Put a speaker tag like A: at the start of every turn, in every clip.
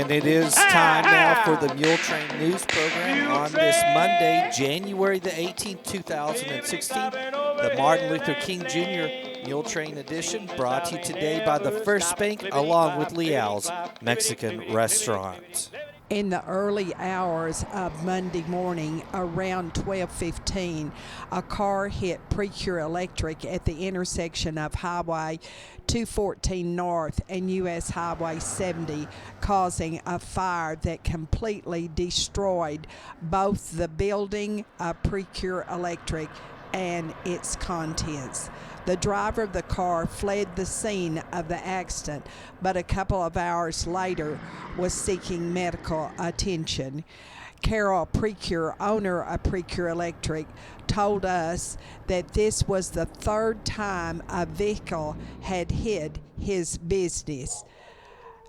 A: And it is time now for the Muletrain News Program on this Monday, January the 18th, 2016. The Martin Luther King Jr. Muletrain edition brought to you today by the First Bank along with Leal's Mexican Restaurant.
B: In the early hours of Monday morning, around 12:15, a car hit Precure Electric at the intersection of Highway 214 North and U.S. Highway 70, causing a fire that completely destroyed both the building of Precure Electric and its contents. The driver of the car fled the scene of the accident, but a couple of hours later was seeking medical attention. Carol Precure, owner of Precure Electric, told us that this was the third time a vehicle had hit his business.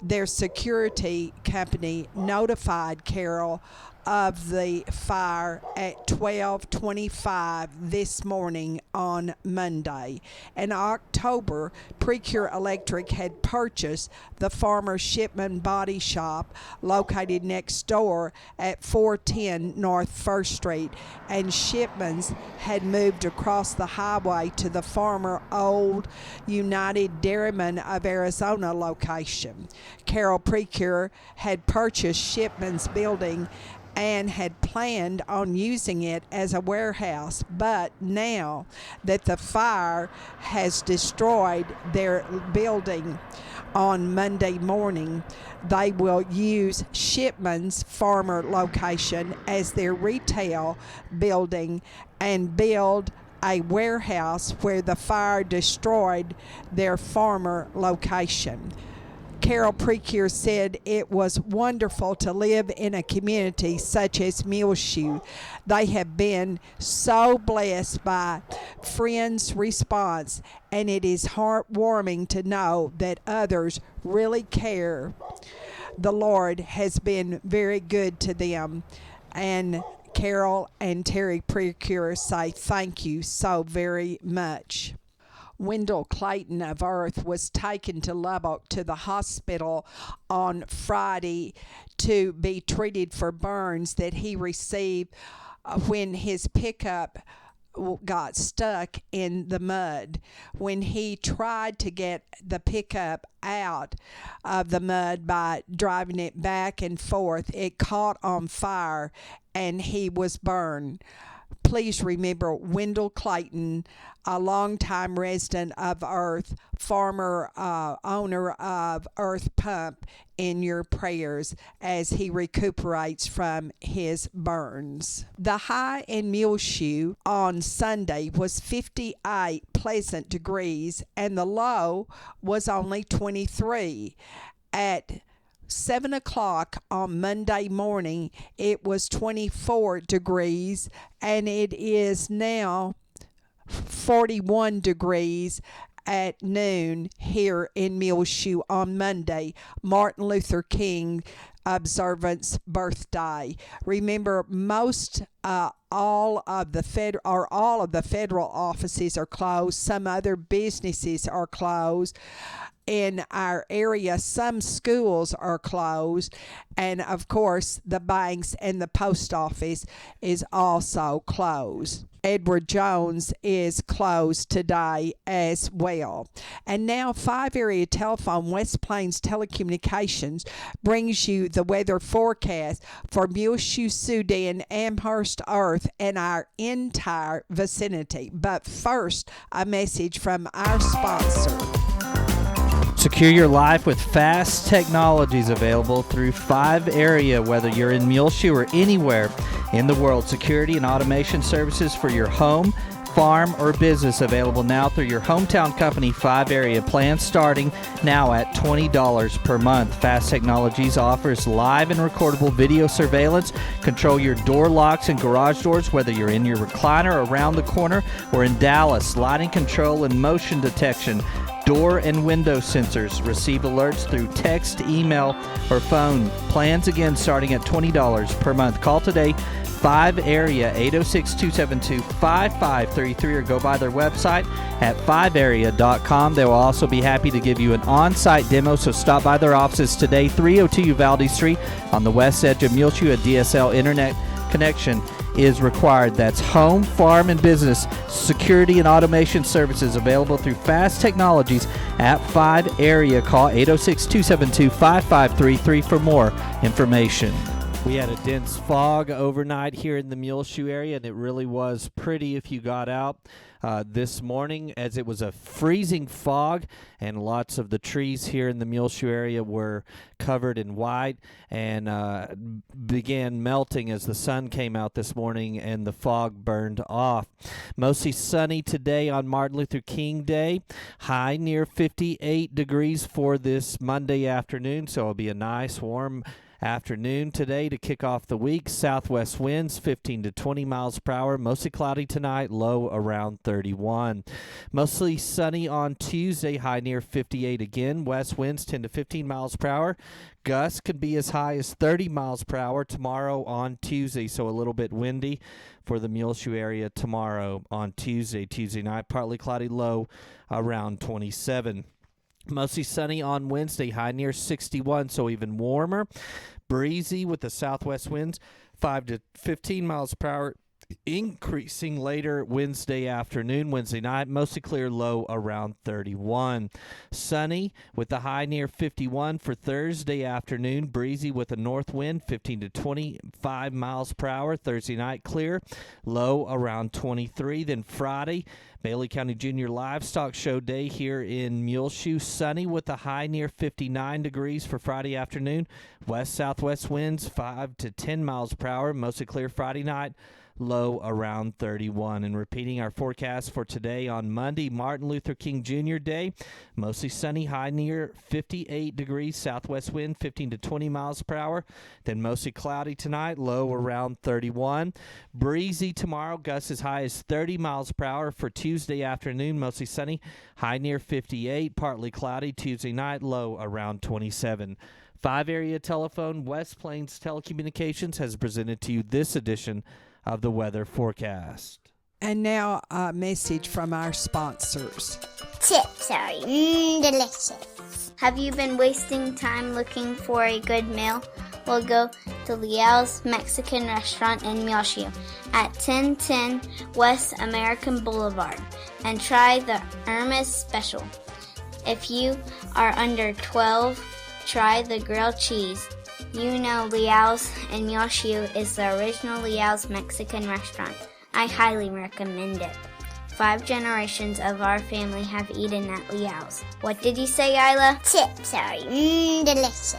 B: Their security company notified Carol of the fire at 12:25 this morning on Monday. In October, Precure Electric had purchased the former Shipman Body Shop located next door at 410 North 1st Street, and Shipman's had moved across the highway to the former old United Dairyman of Arizona location. Carol Precure had purchased Shipman's building and had planned on using it as a warehouse, but now that the fire has destroyed their building on Monday morning, they will use Shipman's former location as their retail building and build a warehouse where the fire destroyed their former location. Carol Precure said it was wonderful to live in a community such as Muleshoe. They have been so blessed by friends' response, and it is heartwarming to know that others really care. The Lord has been very good to them, and Carol and Terry Precure say thank you so very much. Wendell Clayton of Earth was taken to Lubbock to the hospital on Friday to be treated for burns that he received when his pickup got stuck in the mud. When he tried to get the pickup out of the mud by driving it back and forth, it caught on fire and he was burned. Please remember Wendell Clayton, a longtime resident of Earth, former owner of Earth Pump, in your prayers as he recuperates from his burns. The high in Muleshoe on Sunday was 58 pleasant degrees, and the low was only 23. At 7 o'clock on Monday morning, it was 24 degrees, and it is now 41 degrees at noon here in Muleshoe on Monday, Martin Luther King observance birthday. Remember, all of the federal offices are closed. Some other businesses are closed. In our area, some schools are closed, and of course the banks and the post office is also closed. Edward Jones is closed today as well. And now 5 Area Telephone West Plains Telecommunications brings you the weather forecast for Muleshoe, Sudan, Amherst, Earth, and our entire vicinity. But first, a message from our sponsor.
C: Secure your life with fast technologies available through 5 Area, whether you're in Muleshoe or anywhere in the world. Security and automation services for your home, farm, or business available now through your hometown company, 5 Area. Plans starting now at $20 per month. Fast Technologies offers live and recordable video surveillance. Control your door locks and garage doors, whether you're in your recliner around the corner or in Dallas. Lighting control and motion detection. Door and window sensors. Receive alerts through text, email, or phone. Plans again starting at $20 per month. Call today 5 area 806-272-5533 or go by their website at 5area.com. They will also be happy to give you an on-site demo, so stop by their offices today, 302 Uvalde Street on the west edge of Muleshoe. A DSL internet connection is required. That's home, farm, and business security and automation services available through Fast Technologies at 5 area. Call 806-272-5533 for more information. We had a dense fog overnight here in the Muleshoe area, and it really was pretty if you got out this morning, as it was a freezing fog, and lots of the trees here in the Muleshoe area were covered in white and began melting as the sun came out this morning and the fog burned off. Mostly sunny today on Martin Luther King Day. High near 58 degrees for this Monday afternoon, so it'll be a nice warm afternoon today to kick off the week. Southwest winds 15 to 20 miles per hour. Mostly cloudy tonight, low around 31. Mostly sunny on Tuesday, high near 58 again. West winds 10 to 15 miles per hour. Gusts could be as high as 30 miles per hour tomorrow on Tuesday, so a little bit windy for the Muleshoe area tomorrow on Tuesday. Tuesday night, partly cloudy, low around 27. Mostly sunny on Wednesday, high near 61, so even warmer. Breezy with the southwest winds, 5 to 15 miles per hour, increasing later Wednesday afternoon. Wednesday night, mostly clear, low around 31. Sunny with the high near 51 for Thursday afternoon. Breezy with a north wind, 15 to 25 miles per hour. Thursday night, clear, low around 23. Then Friday, Bailey County Junior Livestock Show Day here in Muleshoe. Sunny with a high near 59 degrees for Friday afternoon. West-southwest winds 5 to 10 miles per hour. Mostly clear Friday night, low around 31. And repeating our forecast for today on Monday, Martin Luther King Jr. Day. Mostly sunny, high near 58 degrees. Southwest wind 15 to 20 miles per hour. Then mostly cloudy tonight, low around 31. Breezy tomorrow, gusts as high as 30 miles per hour for Tuesday afternoon. Mostly sunny, high near 58. Partly cloudy Tuesday night, low around 27. 5 area telephone, West Plains Telecommunications has presented to you this edition of the weather forecast.
B: And now a message from our sponsors.
D: Chips are delicious. Have you been wasting time looking for a good meal? Well, go to Leal's Mexican Restaurant in Muleshoe at 1010 West American Boulevard and try the Irma's Special. If you are under 12, try the grilled cheese. You know Leal's in Muleshoe is the original Leal's Mexican restaurant. I highly recommend it. 5 generations of our family have eaten at Leal's. What did you say, Isla? Chips are delicious.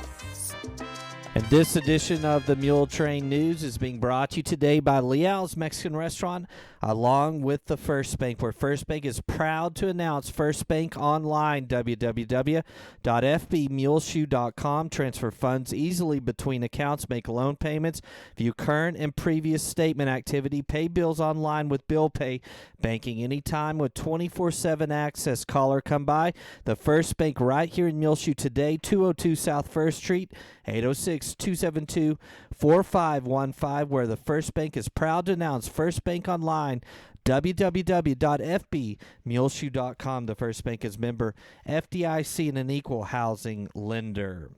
C: And this edition of the Muletrain News is being brought to you today by Leal's Mexican Restaurant, along with the First Bank, where First Bank is proud to announce First Bank Online, www.fbmuleshoe.com. Transfer funds easily between accounts, make loan payments, view current and previous statement activity, pay bills online with Bill Pay, banking anytime with 24/7 access. Call or come by the First Bank right here in Muleshoe today, 202 South 1st Street, 806-272-4515, where the First Bank is proud to announce First Bank Online, www.fbmuleshoe.com. The First Bank is member FDIC and an equal housing lender.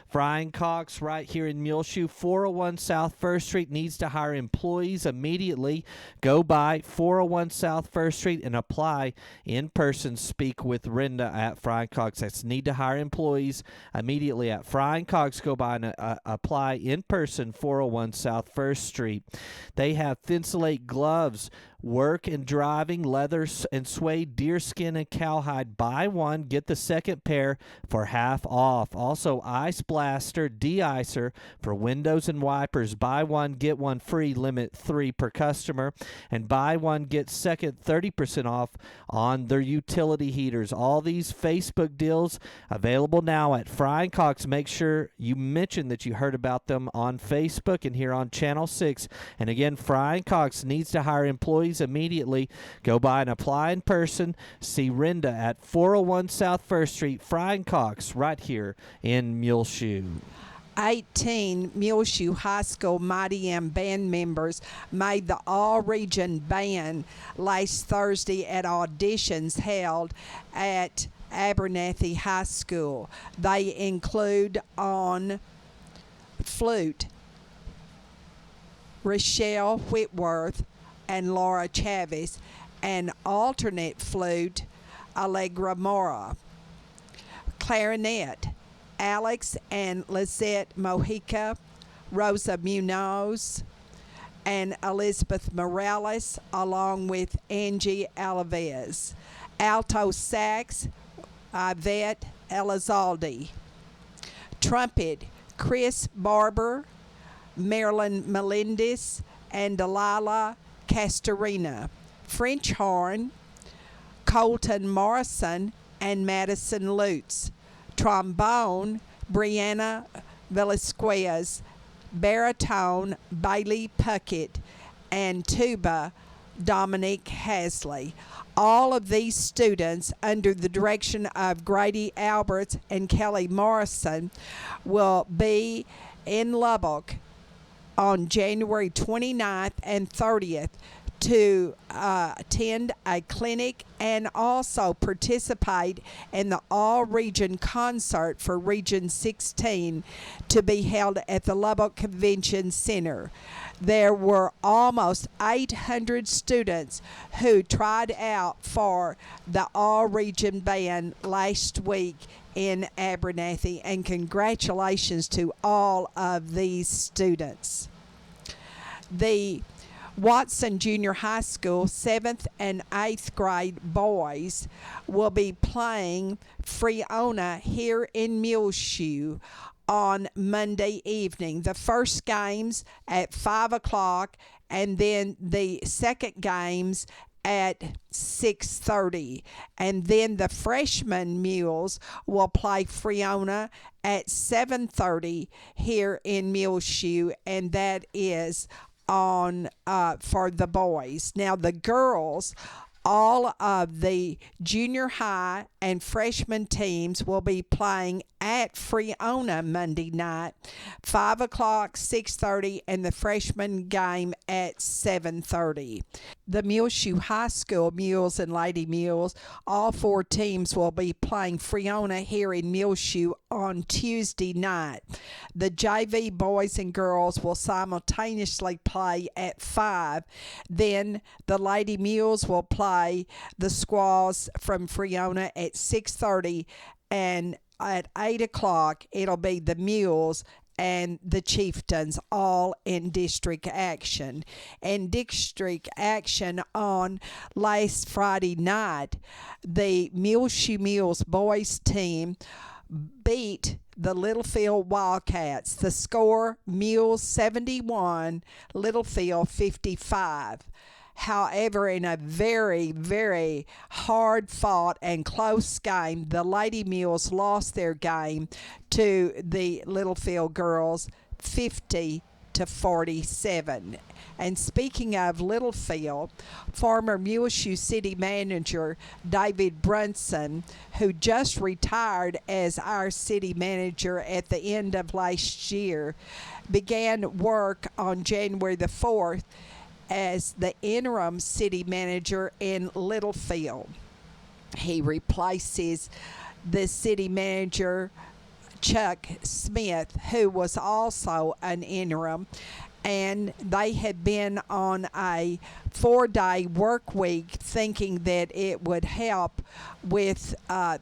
C: Frying Cox right here in Muleshoe, 401 South 1st Street, needs to hire employees immediately. Go by 401 South 1st Street and apply in person. Speak with Renda at Frying Cox. That's need to hire employees immediately at Frying Cox. Go by and apply in person, 401 South 1st Street. They have Thinsulate gloves, work and driving, leather and suede, deerskin and cowhide. Buy one, get the second pair for half off. Also, Ice Blaster de-icer for windows and wipers. Buy one, get one free, limit 3 per customer. And buy one, get second, 30% off on their utility heaters. All these Facebook deals available now at Frying Cox. Make sure you mention that you heard about them on Facebook and here on Channel 6. And again, Frying Cox needs to hire employees immediately. Go by and apply in person. See Renda at 401 South 1st Street, Frying Cox, right here in Muleshoe.
B: 18 Muleshoe High School Mighty M band members made the all-region band last Thursday at auditions held at Abernathy High School. They include on flute Rochelle Whitworth and Laura Chavis, and alternate flute Allegra Mora, clarinet Alex and Lizette Mojica, Rosa Munoz, and Elizabeth Morales, along with Angie Alaves. Alto sax, Yvette Elizalde. Trumpet, Chris Barber, Marilyn Melendez, and Delilah Castorina. French horn, Colton Morrison and Madison Lutz. Trombone, Brianna Velasquez. Baritone, Bailey Puckett. And tuba, Dominique Hasley. All of these students, under the direction of Grady Alberts and Kelly Morrison, will be in Lubbock on January 29th and 30th to attend a clinic and also participate in the all-region concert for Region 16 to be held at the Lubbock Convention Center. There were almost 800 students who tried out for the all-region band last week in Abernathy, and congratulations to all of these students. The Watson Junior High School 7th and 8th grade boys will be playing Freona here in Muleshoe on Monday evening. The first games at 5 o'clock, and then the second games at 6:30, and then the freshman mules will play Freona at 7:30 here in Muleshoe, and that is on for the boys. Now the girls, all of the junior high and freshman teams will be playing at Freona Monday night, 5 o'clock, 6:30, and the freshman game at 7:30. The Muleshoe High School Mules and Lady Mules, all four teams will be playing Freona here in Muleshoe on Tuesday night. The JV boys and girls will simultaneously play at 5. Then the Lady Mules will play the Squaws from Freona at 6:30, and at 8 o'clock it'll be the Mules and the Chieftains, all in district action. And district action on last Friday night, the Muleshoe Mules boys team beat the Littlefield Wildcats. The score, Mules 71, Littlefield 55. However, in a very, very hard-fought and close game, the Lady Mules lost their game to the Littlefield girls 50-47. And speaking of Littlefield, former Muleshoe City Manager David Brunson, who just retired as our city manager at the end of last year, began work on January the 4th as the interim city manager in Littlefield. He replaces the city manager Chuck Smith, who was also an interim, and they had been on a 4-day work week thinking that it would help with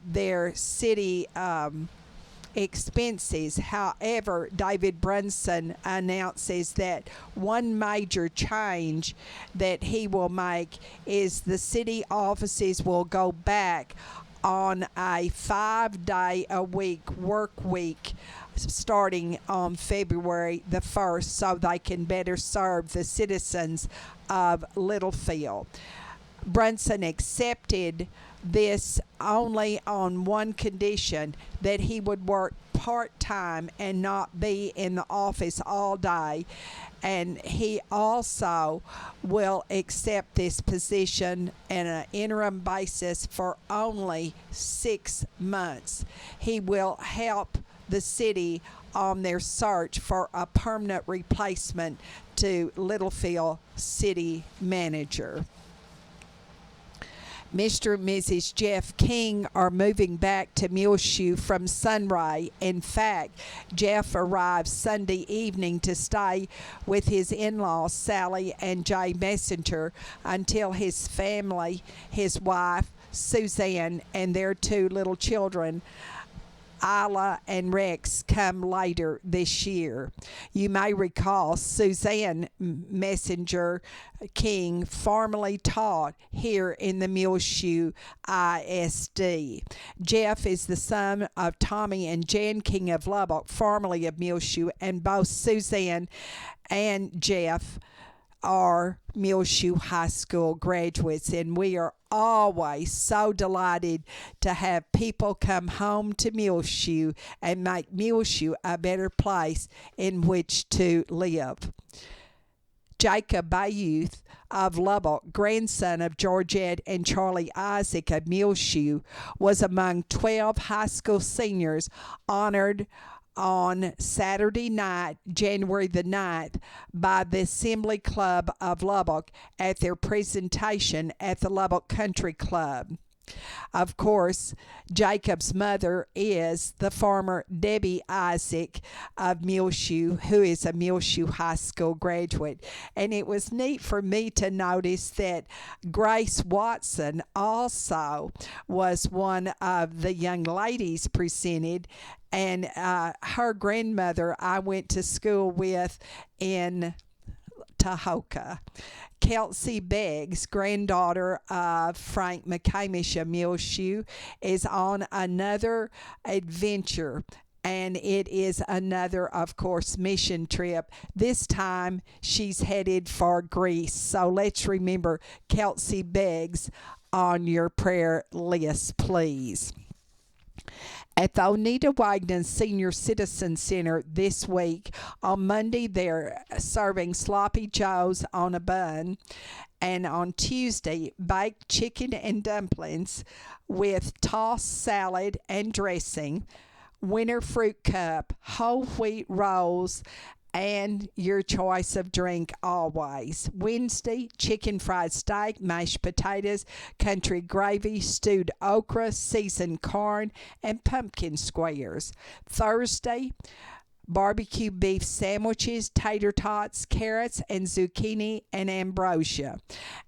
B: their city expenses. However, David Brunson announces that one major change that he will make is the city offices will go back on a 5-day-a-week work week starting on February the 1st, so they can better serve the citizens of Littlefield. Brunson accepted this only on one condition, that he would work part-time and not be in the office all day. And he also will accept this position on an interim basis for only 6 months. He will help the city on their search for a permanent replacement to Littlefield City Manager. Mr. and Mrs. Jeff King are moving back to Muleshoe from Sunray. In fact, Jeff arrived Sunday evening to stay with his in-laws, Sally and Jay Messenger, until his family, his wife, Suzanne, and their 2 little children, Isla and Rex, come later this year. You may recall Suzanne Messenger King formerly taught here in the Muleshoe ISD. Jeff is the son of Tommy and Jan King of Lubbock, formerly of Muleshoe, and both Suzanne and Jeff are Muleshoe High School graduates, and we are always so delighted to have people come home to Muleshoe and make Muleshoe a better place in which to live. Jacob Bayouth of Lubbock, grandson of Georgette and Charlie Isaac of Muleshoe, was among 12 high school seniors honored on Saturday night, January the 9th, by the Assembly Club of Lubbock at their presentation at the Lubbock Country Club. Of course, Jacob's mother is the former Debbie Isaac of Muleshoe, who is a Muleshoe High School graduate. And it was neat for me to notice that Grace Watson also was one of the young ladies presented, and her grandmother I went to school with in Tahoka. Kelsey Beggs, granddaughter of Frank McCamish of Muleshoe, is on another adventure, and it is another, of course, mission trip. This time she's headed for Greece. So let's remember Kelsey Beggs on your prayer list, please. At the Oneida Wagner Senior Citizen Center this week, on Monday, they're serving sloppy joes on a bun. And on Tuesday, baked chicken and dumplings with tossed salad and dressing, winter fruit cup, whole wheat rolls, and your choice of drink always. Wednesday, chicken fried steak, mashed potatoes, country gravy, stewed okra, seasoned corn, and pumpkin squares. Thursday, barbecue beef sandwiches, tater tots, carrots, and zucchini and ambrosia.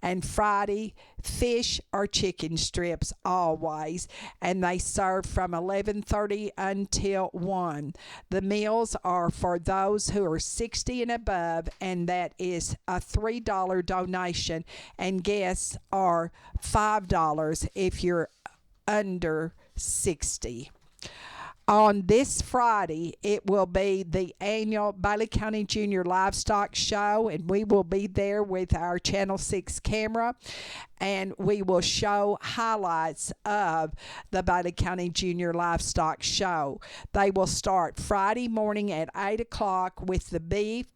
B: And Friday, fish or chicken strips always, and they serve from 11:30 until 1. The meals are for those who are 60 and above, and that is a $3 donation, and guests are $5 if you're under 60. On this Friday, it will be the annual Bailey County Junior Livestock Show, and we will be there with our Channel 6 camera, and we will show highlights of the Bailey County Junior Livestock Show. They will start Friday morning at 8 o'clock with the beef,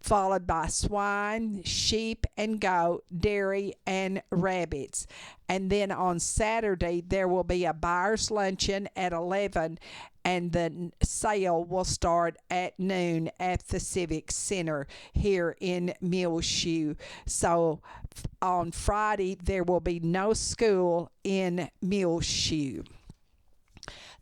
B: followed by swine, sheep and goat, dairy, and rabbits. And then on Saturday, there will be a buyer's luncheon at 11, and the sale will start at noon at the Civic Center here in Muleshoe. So on Friday, there will be no school in Muleshoe.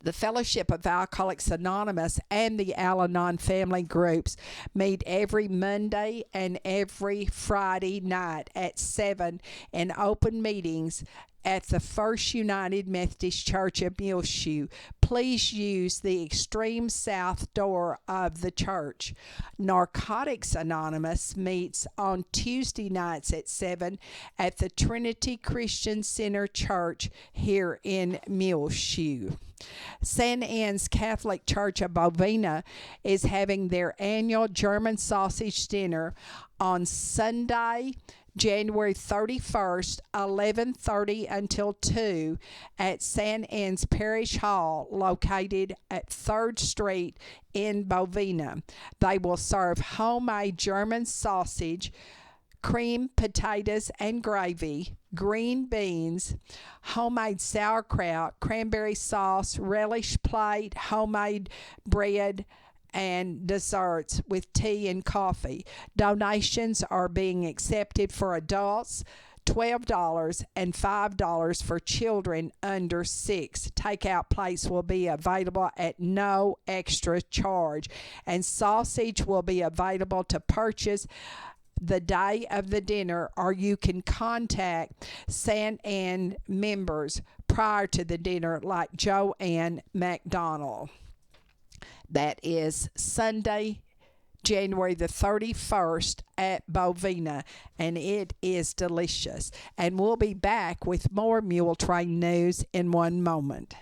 B: The Fellowship of Alcoholics Anonymous and the Al-Anon family groups meet every Monday and every Friday night at 7 in open meetings at the First United Methodist Church of Muleshoe. Please use the extreme south door of the church. Narcotics Anonymous meets on Tuesday nights at 7 at the Trinity Christian Center Church here in Muleshoe. St. Anne's Catholic Church of Bovina is having their annual German sausage dinner on Sunday, January 31st, 11:30 until 2 at St. Anne's Parish Hall, located at 3rd Street in Bovina. They will serve homemade German sausage, cream, potatoes, and gravy, green beans, homemade sauerkraut, cranberry sauce, relish plate, homemade bread, and desserts with tea and coffee. Donations are being accepted for adults, $12, and $5 for children under 6. Takeout plates will be available at no extra charge, and sausage will be available to purchase the day of the dinner, or you can contact St. Anne members prior to the dinner like Joanne McDonald. That is Sunday, January the 31st at Bovina, and it is delicious. And we'll be back with more Mule Train news in one moment.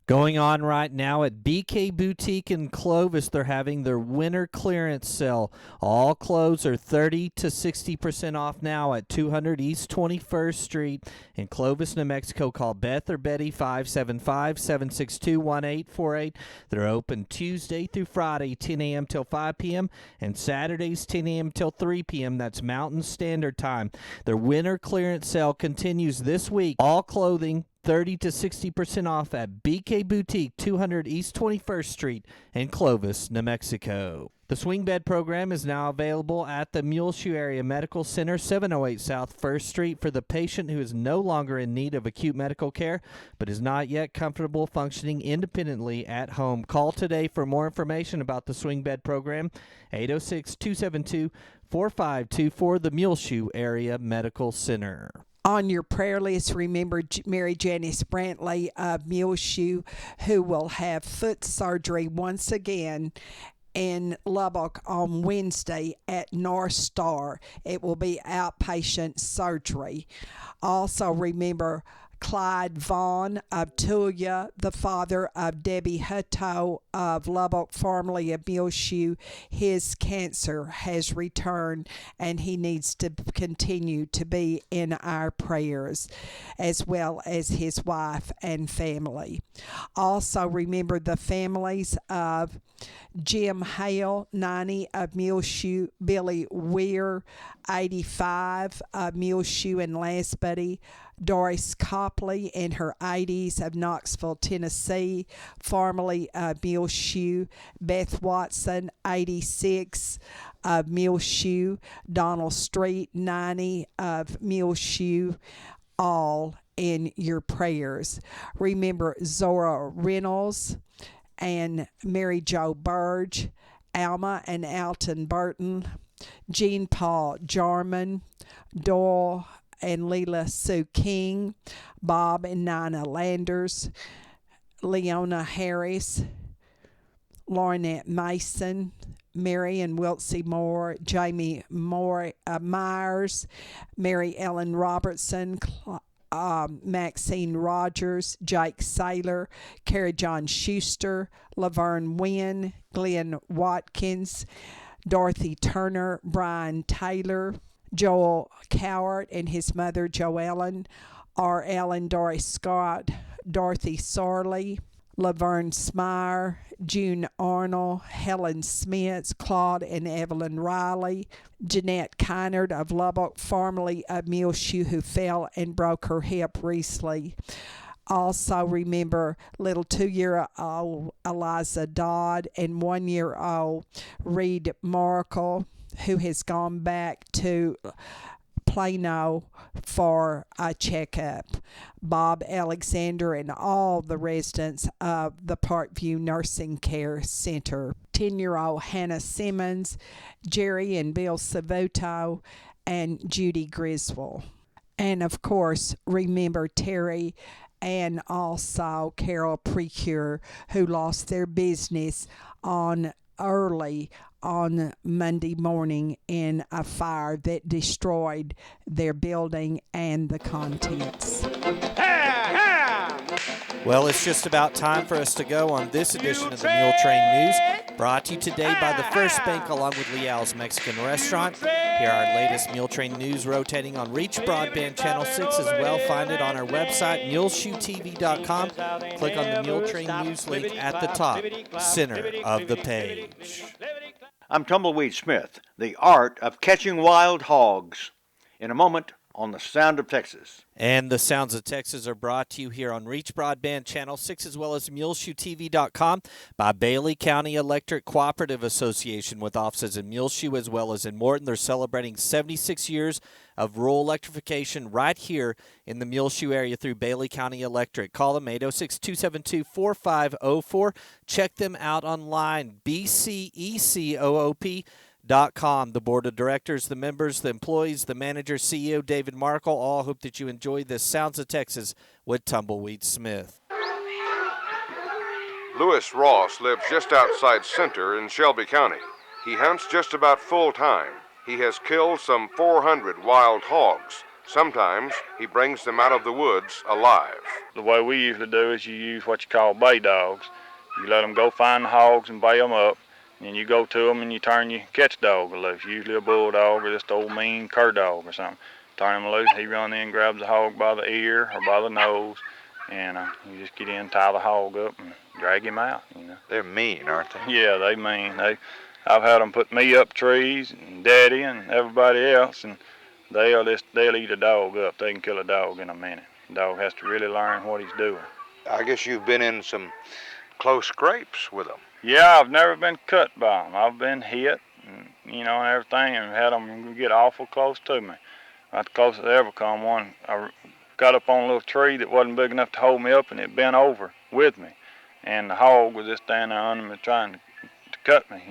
C: Going on right now at BK Boutique in Clovis, they're having their winter clearance sale. All clothes are 30 to 60% off now at 200 East 21st Street in Clovis, New Mexico. Call Beth or Betty 575-762-1848. They're open Tuesday through Friday, 10 a.m. till 5 p.m. and Saturdays, 10 a.m. till 3 p.m. That's Mountain Standard Time. Their winter clearance sale continues this week. All clothing 30 to 60% off at BK Boutique, 200 East 21st Street in Clovis, New Mexico. The swing bed program is now available at the Muleshoe Area Medical Center, 708 South 1st Street, for the patient who is no longer in need of acute medical care but is not yet comfortable functioning independently at home. Call today for more information about the swing bed program, 806-272-4524, the Muleshoe Area Medical Center.
B: On your prayer list, remember Mary Janice Brantley of Muleshoe, who will have foot surgery once again in Lubbock on Wednesday at North Star. It will be outpatient surgery. Also remember Clyde Vaughn of Tulia, the father of Debbie Hutto of Lubbock, formerly of Muleshoe. His cancer has returned, and he needs to continue to be in our prayers, as well as his wife and family. Also remember the families of Jim Hale, 90, of Muleshoe, Billy Weir, 85, of Muleshoe and Lasbuddy, Doris Copley in her 80s of Knoxville, Tennessee, formerly of Muleshoe, Beth Watson, 86, of Muleshoe, Donald Street, 90, of Muleshoe, all in your prayers. Remember Zora Reynolds and Mary Jo Burge, Alma and Alton Burton, Jean Paul Jarman, Doyle and Leela Sue King, Bob and Nina Landers, Leona Harris, Lornette Mason, Mary and Wiltsey Moore, Jamie Myers, Mary Ellen Robertson, Maxine Rogers, Jake Saylor, Carrie John Schuster, Laverne Wynn, Glenn Watkins, Dorothy Turner, Brian Taylor, Joel Cowart and his mother Joellen, R. Ellen Doris Scott, Dorothy Sorley, Laverne Smire, June Arnold, Helen Smith, Claude and Evelyn Riley, Jeanette Kynard of Lubbock, formerly of Muleshoe, who fell and broke her hip recently. Also remember little 2-year-old Eliza Dodd and 1-year-old Reed Markle, who has gone back to Plano for a checkup. Bob Alexander and all the residents of the Parkview Nursing Care Center. 10-year-old Hannah Simmons, Jerry and Bill Savuto, and Judy Griswold. And of course, remember Terry and also Carol Precure, who lost their business early on Monday morning in a fire that destroyed their building and the contents.
A: Well, it's just about time for us to go on this edition of the Mule Train News, brought to you today by the First Bank along with Leal's Mexican Restaurant. Here are our latest Mule Train News rotating on Reach Broadband Channel 6 as well. Find it on our website, muleshoetv.com. Click on the Mule Train News link at the top, center of the page.
E: I'm Tumbleweed Smith, the art of catching wild hogs. In a moment, on the Sound of Texas.
A: And the Sounds of Texas are brought to you here on Reach Broadband Channel 6 as well as MuleshoeTV.com by Bailey County Electric Cooperative Association with offices in Muleshoe as well as in Morton. They're celebrating 76 years of rural electrification right here in the Muleshoe area through Bailey County Electric. Call them 806-272-4504. Check them out online, bcecoop.com. The board of directors, the members, the employees, the manager, CEO David Markle, all hope that you enjoy this Sounds of Texas with Tumbleweed Smith.
F: Lewis Ross lives just outside Center in Shelby County. He hunts just about full time. He has killed some 400 wild hogs. Sometimes he brings them out of the woods alive.
G: The way we usually do is you use what you call bay dogs. You let them go find the hogs and bay them up. And you go to them and you turn your catch dog loose, usually a bulldog or just old mean cur dog or something. Turn him loose, he runs in, grabs the hog by the ear or by the nose, and you just get in, tie the hog up, and drag him out.
E: They're mean, aren't they?
G: Yeah, they mean. I've had them put me up trees and Daddy and everybody else, and they'll eat a dog up. They can kill a dog in a minute. The dog has to really learn what he's doing.
E: I guess you've been in some close scrapes with them.
G: Yeah, I've never been cut by them. I've been hit, and everything, and had them get awful close to me. About the closest I ever come one, I got up on a little tree that wasn't big enough to hold me up, and it bent over with me. And the hog was just standing there under me trying to cut me,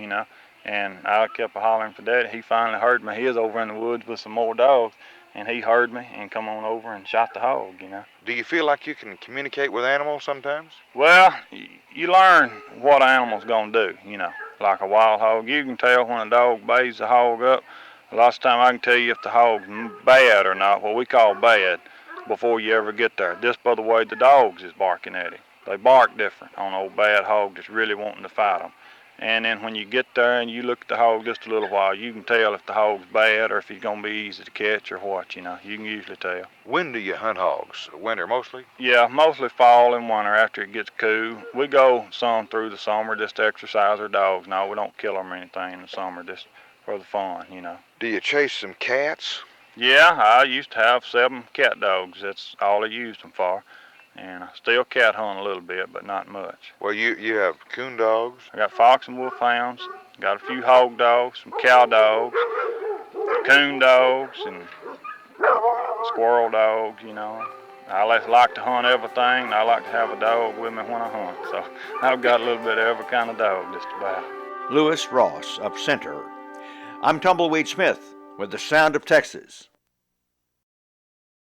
G: And I kept hollering for Daddy. He finally heard me. He was over in the woods with some more dogs, and he heard me and come on over and shot the hog,
E: Do you feel like you can communicate with animals sometimes?
G: Well, you learn what an animal's going to do, Like a wild hog, you can tell when a dog bays the hog up. A lot of time I can tell you if the hog's bad or not, what we call bad, before you ever get there, just by the way the dogs is barking at him. They bark different on an old bad hog that's really wanting to fight them. And then when you get there and you look at the hog just a little while, you can tell if the hog's bad or if he's going to be easy to catch or what, You can usually tell.
E: When do you hunt hogs? Winter mostly?
G: Yeah, mostly fall and winter after it gets cool. We go some through the summer just to exercise our dogs. No, we don't kill them or anything in the summer, just for the fun,
E: Do you chase some cats?
G: Yeah, I used to have 7 cat dogs. That's all I used them for. And I still cat hunt a little bit, but not much.
E: Well, you have coon dogs?
G: I got fox and wolfhounds, got a few hog dogs, some cow dogs, coon dogs, and squirrel dogs, I like to hunt everything, and I like to have a dog with me when I hunt. So I've got a little bit of every kind of dog just about.
E: Lewis Ross of Center. I'm Tumbleweed Smith with the Sound of Texas.